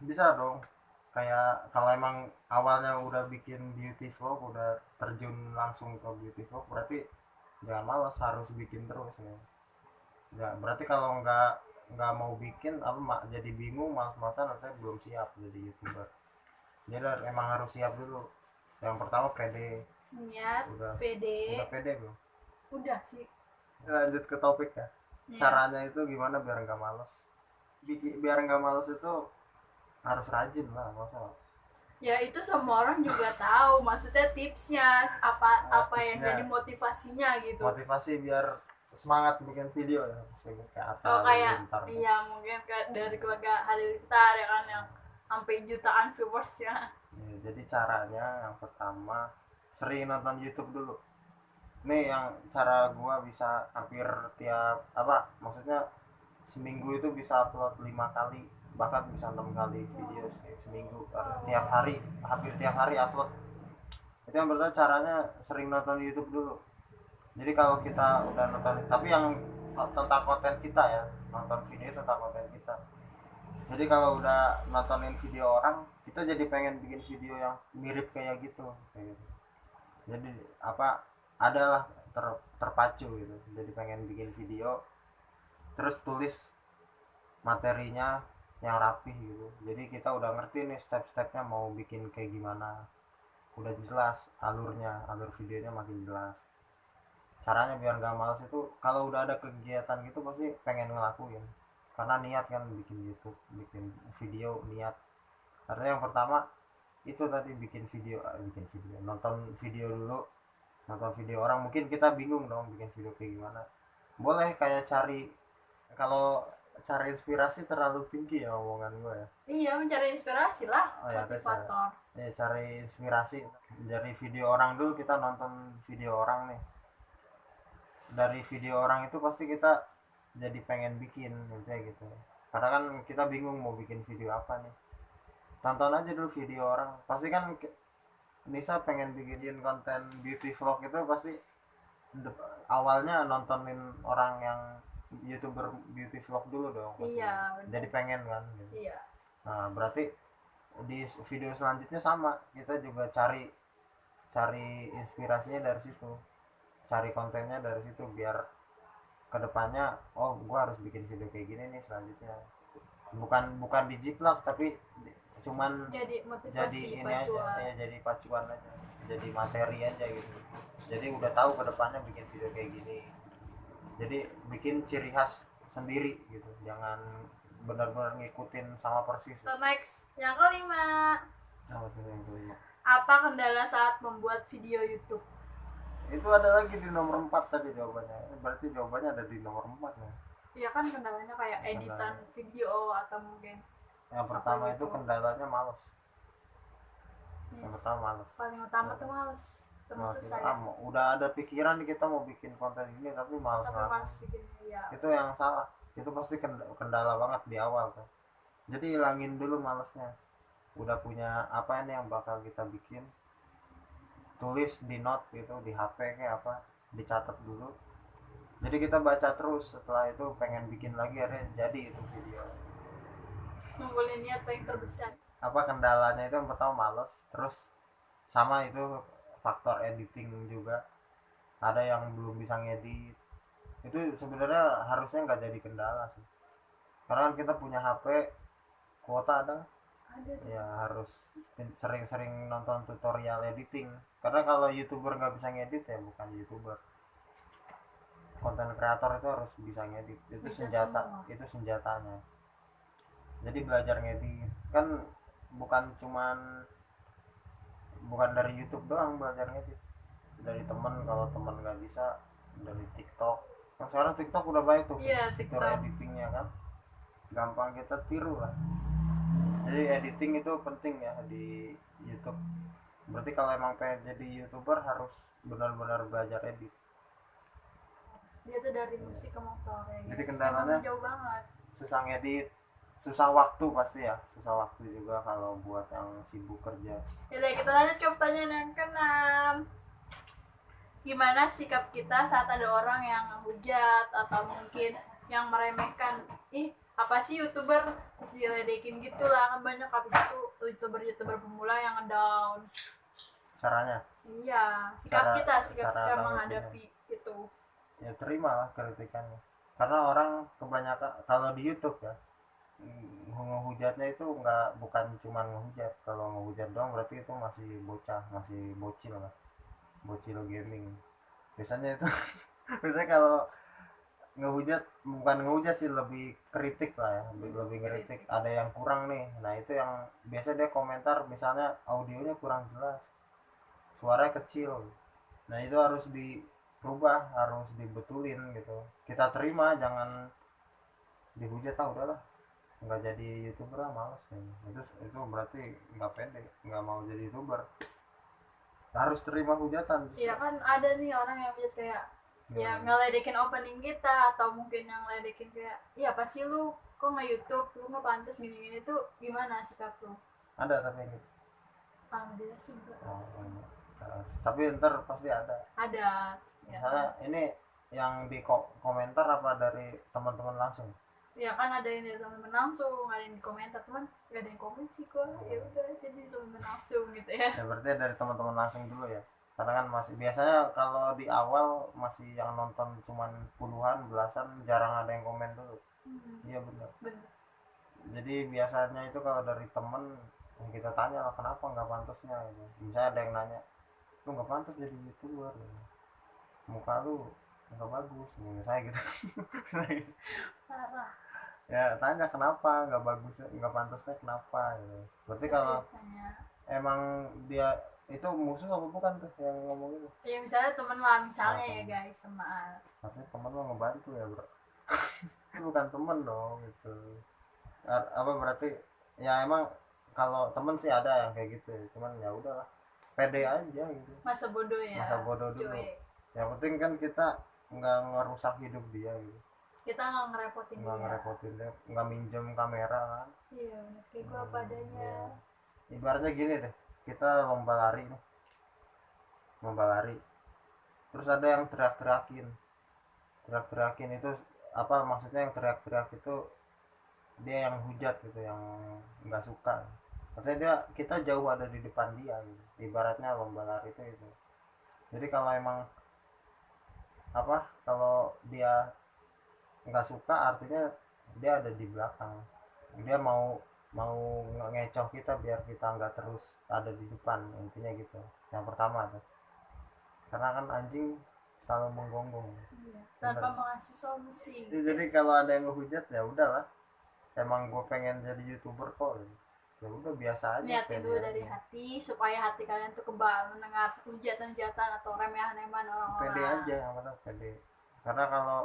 Bisa dong. Kayak kalau emang awalnya udah bikin beauty vlog, udah terjun langsung ke beauty vlog, berarti jangan malas, harus bikin terus ya. Ya berarti kalau nggak mau bikin apa jadi bingung, malas-malasan, nanti belum siap jadi youtuber. Jadi emang harus siap dulu. Yang pertama pede. Niat, udah pede. udah pede belum? Udah sih. Lanjut ke topik ya. Ya. Caranya itu gimana biar nggak males? Biar nggak males itu harus rajin lah, masa. Ya itu semua orang juga tahu. Maksudnya tipsnya apa Nah, apa yang jadi tipsnya motivasinya gitu. motivasi biar semangat bikin video ya, kayak Kalau Atta kayak Halilintar tuh. iya mungkin kayak dari keluarga Halilintar ya kan yang sampai jutaan viewersnya. Ya, jadi caranya yang pertama sering nonton YouTube dulu. Nih yang cara gua bisa hampir tiap apa maksudnya seminggu itu bisa upload 5 kali, bahkan bisa 6 kali video seminggu. Tiap hari, hampir tiap hari upload. Itu yang pertama, caranya sering nonton YouTube dulu. Jadi kalau kita udah nonton, tapi yang tentang konten kita ya, nonton video tentang konten kita. Jadi kalau udah nontonin video orang, kita jadi pengen bikin video yang mirip kayak gitu, kayak gitu. Jadi apa, adalah terpacu gitu, jadi pengen bikin video, terus tulis materinya yang rapih gitu. Jadi kita udah ngerti nih step-stepnya mau bikin kayak gimana, udah jelas alurnya, alur videonya makin jelas. Caranya biar nggak males itu, kalau udah ada kegiatan gitu pasti pengen ngelakuin, karena niat kan bikin YouTube, bikin video, niat. Karena yang pertama itu tadi bikin video, nonton video dulu, nonton video orang, mungkin kita bingung dong bikin video kayak gimana. Boleh kayak cari, kalau cari inspirasi terlalu tinggi ya omongan gue ya. Iya mencari inspirasi lah, Oh ya, ada cara. motivator. Ya, cari inspirasi dari video orang dulu, kita nonton video orang nih. Dari video orang itu pasti kita jadi pengen bikin kayak gitu. Karena kan kita bingung mau bikin video apa nih. Tonton aja dulu video orang. Pasti kan Nisa pengen bikin konten beauty vlog itu pasti awalnya nontonin orang yang youtuber beauty vlog dulu dong pasti. Iya benar. Jadi pengen kan gitu. Iya. Nah berarti di video selanjutnya sama, kita juga cari cari inspirasinya dari situ, cari kontennya dari situ, biar kedepannya oh gue harus bikin video kayak gini nih selanjutnya. Bukan dijiplak, tapi cuman Jadi jadi motivasi ini aja pacuan. ya, jadi pacuan aja, jadi materi aja gitu. Jadi udah tahu kedepannya bikin video kayak gini, jadi bikin ciri khas sendiri gitu, jangan benar-benar ngikutin sama persis. So, next yang kelima, Nah, itu yang kelima. apa kendala saat membuat video YouTube? Itu ada lagi di nomor 4 tadi jawabannya, berarti jawabannya ada di nomor 4 ya. Ya kan kendalanya kayak editan Kendala. video atau mungkin Yang apa pertama itu gitu. kendalanya males. Yang Yes. pertama males. Paling utama tuh males, Males termasuk itu, saya. udah ada pikiran nih kita mau bikin konten ini tapi males Tapi ngelakuin. males bikinnya ya. Itu yang salah. Itu pasti kendala banget di awal kan. Jadi hilangin dulu malesnya. Udah punya apa ini yang bakal kita bikin, tulis di note gitu, di HP kayak apa, dicatat dulu. Jadi kita baca terus, setelah itu pengen bikin lagi, akhirnya jadi itu video. Ngumpulin niat paling terbesar. Apa kendalanya itu yang pertama males, terus sama itu faktor editing juga, ada yang belum bisa ngedit. Itu sebenarnya harusnya nggak jadi kendala sih, karena kan kita punya HP, kuota ada. Ada. Ya harus sering-sering nonton tutorial editing, karena kalau youtuber nggak bisa ngedit ya bukan youtuber. Konten kreator itu harus bisa ngedit, itu Bisa senjata, semua. itu senjatanya. Jadi belajar ngedit kan bukan cuman, bukan dari YouTube doang belajar ngedit, dari temen, kalau temen nggak bisa dari TikTok. Kan sekarang TikTok udah banyak tuh Iya fitur TikTok. editingnya kan, gampang kita tiru lah. Jadi editing itu penting ya di YouTube. Berarti kalau emang pengen jadi youtuber harus benar-benar belajar edit. Dia tuh dari musik ke motor ya Jadi guys. kendalanya Emang jauh banget. susah ngedit, susah waktu pasti ya, susah waktu juga kalau buat yang sibuk kerja. Yaudah kita lanjut ke pertanyaan yang keenam. Gimana sikap kita saat ada orang yang ngehujat atau mungkin yang meremehkan? Ih, apa sih youtuber, terus diledekin gitu lah kan, banyak habis itu youtuber pemula yang ngedown. Caranya, Iya, sikap cara kita, sikap cara sikap tanggapinnya menghadapi itu. ya terima lah kritikannya, karena orang kebanyakan kalau di YouTube ya, ngehujatnya itu nggak, bukan cuma ngehujat. Kalau ngehujat doang berarti itu masih bocah, masih bocil lah, bocil gaming biasanya itu. Biasanya kalau ngehujat, bukan ngehujat sih, lebih kritik lah ya, lebih ngeritik, Kritik. ada yang kurang nih. Nah itu yang biasa dia komentar, misalnya audionya kurang jelas, suaranya kecil, nah itu harus dirubah, harus dibetulin gitu. Kita terima, jangan dihujat, ah udahlah nggak jadi youtuber lah, males nih. Itu berarti nggak pede, nggak mau jadi youtuber, harus terima hujatan Iya justru. kan ada nih orang yang lihat kayak ya Gimana? ngeledekin opening kita, atau mungkin yang ngeledekin kayak iya apa sih lu kok nge YouTube, lu nggak pantas gini-gini tuh, gimana sikap lu? Ada tapi gitu. Alhamdulillah sih enggak. Oh, iya. Tapi ntar pasti ada. Ada ya Misalnya kan. ini yang di komentar apa dari teman-teman langsung? Ya kan ada yang dari teman-teman langsung, ada yang di komentar, cuman gak ada yang komen sih gua, ya udah jadi teman-teman langsung gitu ya. Ya berarti dari teman-teman langsung dulu ya. Karena kan masih biasanya kalau di awal masih yang nonton cuman puluhan, belasan, jarang ada yang komen dulu. Iya benar. Bener. Jadi biasanya itu kalau dari temen, yang kita tanya lah kenapa nggak pantasnya gitu. Misalnya ada yang nanya, lu nggak pantas jadi youtuber gitu, muka lu nggak bagus saya gitu. Parah. Ya tanya kenapa nggak bagus, nggak pantasnya kenapa gitu. Berarti kalau Tanya. emang dia itu musuh apa bukan tuh yang ngomong itu? Ya misalnya temen lah, Ah, misalnya ya temen. guys, teman. Maksudnya temen lo ngebantu ya bro. Itu bukan temen dong gitu. Apa berarti ya emang kalau temen sih ada yang kayak gitu ya. Cuman ya udahlah, pede aja gitu, Masa bodoh ya, masa bodoh dulu. cuy. Yang penting kan kita nggak ngerusak hidup dia gitu, Kita nggak ngerepotin nggak dia. ngerepotin dia, nggak minjem kamera kan. Iya bener, kayak gue apa adanya. Ya. Ibaratnya gini deh, kita lomba lari nih, lomba lari, terus ada yang teriak-teriakin itu, apa maksudnya yang teriak-teriak itu, dia yang hujat gitu, yang nggak suka. Maksudnya dia, kita jauh ada di depan dia gitu. Ibaratnya lomba lari itu. Jadi kalau emang apa, kalau dia nggak suka artinya dia ada di belakang, dia mau mau ngecoh kita biar kita nggak terus ada di depan, intinya gitu. Yang pertama tuh, karena kan anjing selalu menggonggong. Iya. Bener. Tanpa mengasih solusi. Ya, jadi kalau ada yang ngehujat ya udahlah, emang gue pengen jadi youtuber kok, ya udah biasa aja, Niatin pede dulu dari aja, hati supaya hati kalian tuh kebal mendengar hujatan-hujatan atau remehan-remehan pede orang-orang. aja, yang mana pede. Karena kalau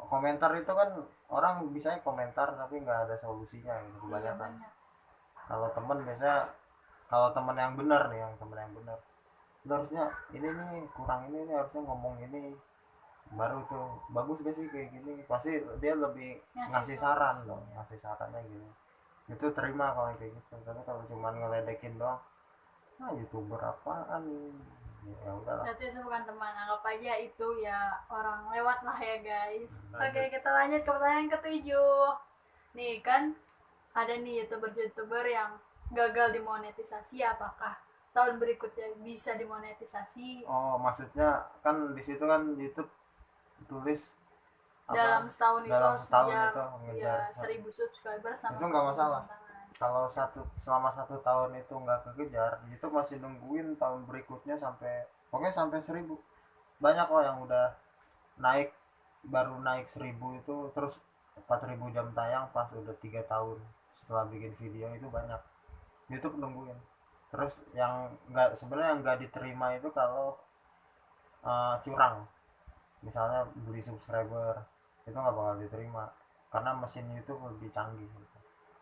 komentar itu kan, orang bisa komentar tapi nggak ada solusinya gitu, Iya kebanyakan. banyak. Kalau temen biasanya, kalau temen yang benar nih, yang temen yang benar, lu harusnya ini nih kurang, ini nih harusnya ngomong ini, baru tuh bagus gak sih kayak gini, pasti dia lebih ngasih saran solusi. dong, ngasih sarannya gitu. Itu terima kalau kayak gitu. Tapi kalau cuma ngeledekin doang, ah youtuber apaan nih, ya udahlah. Berarti itu bukan teman, anggap aja itu ya orang lewat lah ya guys. Oke, Lanjut. kita lanjut ke pertanyaan ketujuh. Nih kan ada nih youtuber-youtuber yang gagal dimonetisasi, apakah tahun berikutnya bisa dimonetisasi? Oh maksudnya kan di situ kan YouTube tulis Dalam apa, setahun itu dalam harus setahun ngejar itu ya ngejar, 1.000 subscriber sama itu nggak 40 jam masalah. tangan. Kalau selama 1 tahun itu nggak kekejar, itu masih nungguin tahun berikutnya sampai, pokoknya sampai 1.000. Banyak kok yang udah naik, baru naik 1.000 itu, terus 4.000 jam tayang pas udah 3 tahun setelah bikin video, itu banyak. YouTube nungguin. Terus yang nggak, sebenarnya yang nggak diterima itu kalau curang, misalnya beli subscriber, itu nggak bakal diterima, karena mesin YouTube lebih canggih gitu.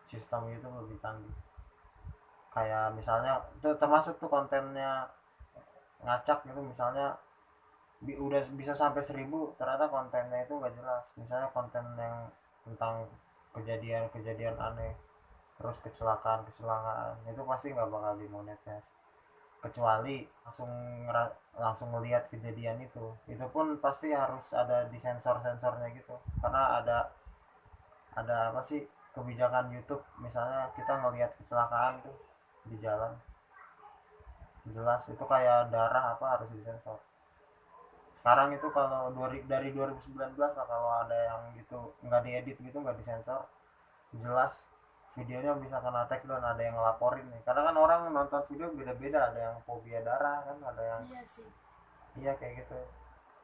Sistem YouTube lebih canggih. Kayak misalnya tuh, termasuk tuh kontennya ngacak gitu, misalnya udah bisa sampai 1.000, ternyata kontennya itu nggak jelas, misalnya konten yang tentang kejadian-kejadian aneh, terus kecelakaan-kecelakaan, itu pasti nggak bakal dimonetis, kecuali langsung melihat kejadian itu pun pasti harus ada di sensor-sensornya gitu, karena ada ada apa sih kebijakan YouTube, misalnya kita ngelihat kecelakaan tuh di jalan, jelas itu kayak darah apa harus disensor. Sekarang itu kalau dari 2019 lah, kalau ada yang gitu nggak diedit gitu, nggak disensor, jelas videonya bisa kena tag dan ada yang ngelaporin nih, karena kan orang nonton video beda-beda, ada yang fobia darah kan, ada yang Iya sih, iya kayak gitu.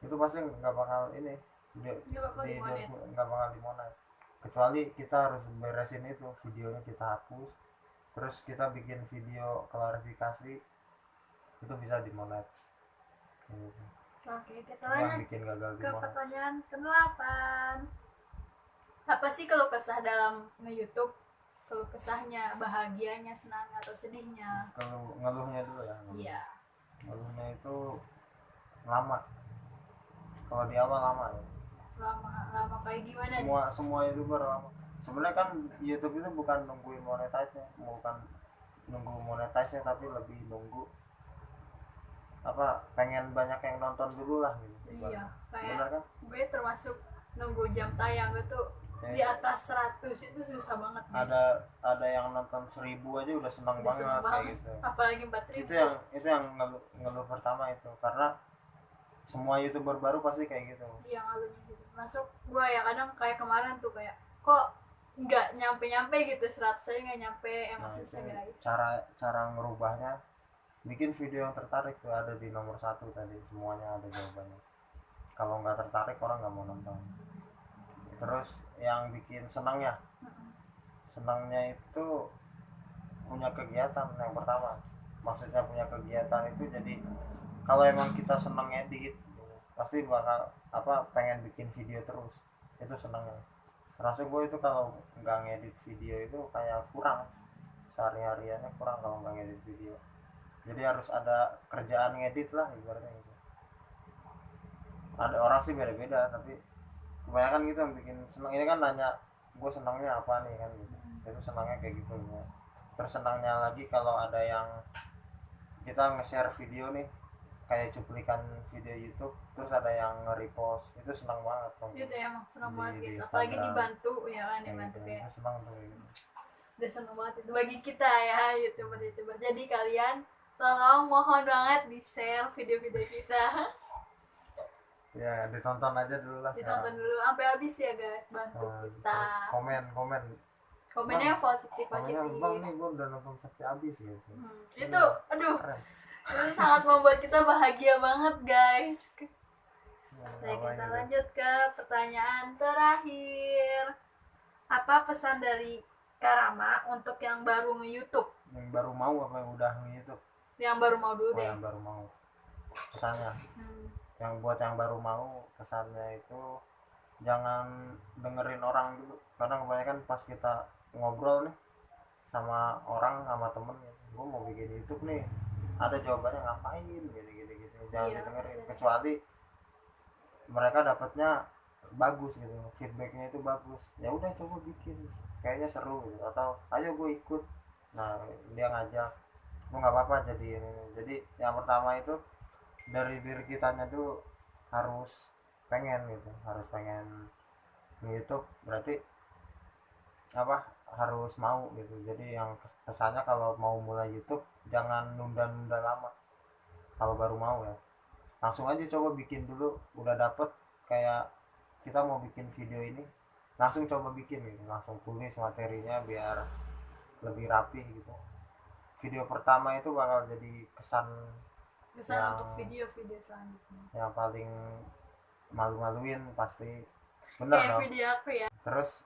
Itu pasti nggak bakal ini nggak bakal dimonet. nggak bakal dimonet, kecuali kita harus beresin itu videonya, kita hapus terus kita bikin video klarifikasi, itu bisa dimonet gitu. Oke, kita Itu yang lanjut bikin gagal ke dimonet. pertanyaan ke-8. Apa sih kalau kesah dalam nge-YouTube? Kalau kesahnya, bahagianya, senang atau sedihnya? Kalau ngeluhnya dulu ya, Iya, ngeluhnya itu lama, kalau di awal lama ya, lama lama kayak gimana nih? semua youtuber lama. Sebenarnya kan YouTube itu bukan nungguin monetize-nya, bukan nunggu monetize-nya, tapi lebih nunggu apa, pengen banyak yang nonton dulu lah gitu. Iya, Benar kayak kan? gue termasuk nunggu jam tayang gue tuh di Ya, atas 100 itu susah banget guys. ada yang nonton 1000 aja udah senang Udah seneng banget kayak banget, gitu. apalagi 4.000. Itu yang ngeluh pertama itu, karena semua youtuber baru pasti kayak gitu. Yang alunya gitu masuk gue ya, kadang kayak kemarin tuh kayak kok nggak nyampe gitu 100 saya nggak nyampe, emang Nah, susah itu guys. cara ngerubahnya, bikin video yang tertarik tuh ada di nomor satu tadi, semuanya ada jawabannya. Kalau nggak tertarik orang nggak mau nonton. Terus yang bikin senangnya itu punya kegiatan yang pertama. Maksudnya punya kegiatan itu, jadi kalau emang kita seneng edit pasti bakal apa, pengen bikin video terus, itu senengnya. Terasa gue itu kalau nggak ngedit video itu kayak kurang, sehari-hariannya kurang kalau nggak ngedit video. Jadi harus ada kerjaan ngedit lah ibaratnya gitu. Ada orang sih beda-beda, tapi kebanyakan gitu yang bikin seneng. Ini kan nanya gue senangnya apa nih kan gitu, itu senangnya kayak gitu ya. Terus senangnya lagi kalau ada yang kita nge-share video nih, kayak cuplikan video YouTube, terus ada yang nge-repost, itu senang banget dong. Itu emang seneng di banget guys, apalagi Instagram dibantu ya kan, kayak dibantu gitu, kayak itu senang tuh kayak gitu. udah seneng banget itu bagi kita ya, youtuber. Jadi kalian tolong, mohon banget di share video-video kita. Ya ditonton aja dulu lah Ditonton sekarang. dulu sampai habis ya guys, bantu kita. Terus komen Komennya bang, positif komennya positif. bang nih gue udah nonton sampai habis gitu. Itu aduh, Keren. itu sangat membuat kita bahagia banget guys. Ya, Nah, apa kita gitu. lanjut ke pertanyaan terakhir. Apa pesan dari Karama untuk yang baru nge-YouTube? Yang baru mau apa yang udah nge-YouTube? Yang baru mau dulu Oh, deh. yang baru mau. Pesannya, Hmm. yang buat yang baru mau, pesannya itu jangan dengerin orang dulu, karena kebanyakan pas kita ngobrol nih sama orang, sama temen, gue mau bikin YouTube nih, ada jawabannya ngapain gini gini gitu, jangan Iya, didengerin, pasti. kecuali mereka dapatnya bagus gitu, feedbacknya itu bagus, ya udah coba bikin, kayaknya seru gitu, atau ayo gue ikut, nah dia ngajak, gue nggak apa-apa jadi ini. Jadi yang pertama itu dari diri kitanya tuh harus pengen gitu, harus pengen YouTube, berarti apa, harus mau gitu. Jadi yang kesannya kalau mau mulai YouTube jangan nunda-nunda lama, kalau baru mau ya langsung aja coba bikin dulu, udah dapet kayak kita mau bikin video ini, langsung coba bikin gitu, langsung tulis materinya biar lebih rapih gitu. Video pertama itu bakal jadi kesan Kesan yang untuk video-video selanjutnya. yang paling malu-maluin pasti, bener Kayak dong. video aku ya. Terus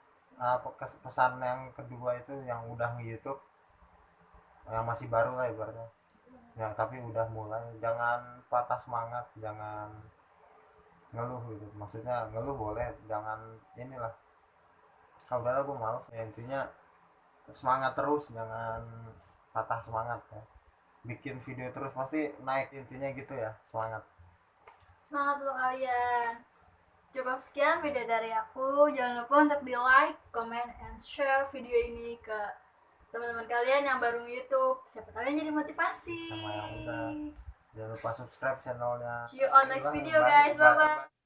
pesan yang kedua itu yang udah nge-YouTube, yang masih baru lah ibaratnya, yang tapi udah mulai, jangan patah semangat, jangan ngeluh gitu, maksudnya ngeluh boleh, jangan inilah, ah udahlah gue males ya, intinya semangat terus, jangan patah semangat ya, bikin video terus pasti naik, intinya gitu ya, semangat. Semangat untuk kalian. Cukup sekian video dari aku. Jangan lupa untuk di like, comment, and share video ini ke teman-teman kalian yang baru YouTube. Siapa tahu jadi motivasi. Sama yang udah, jangan lupa subscribe channelnya. See you on next video guys. Bye bye.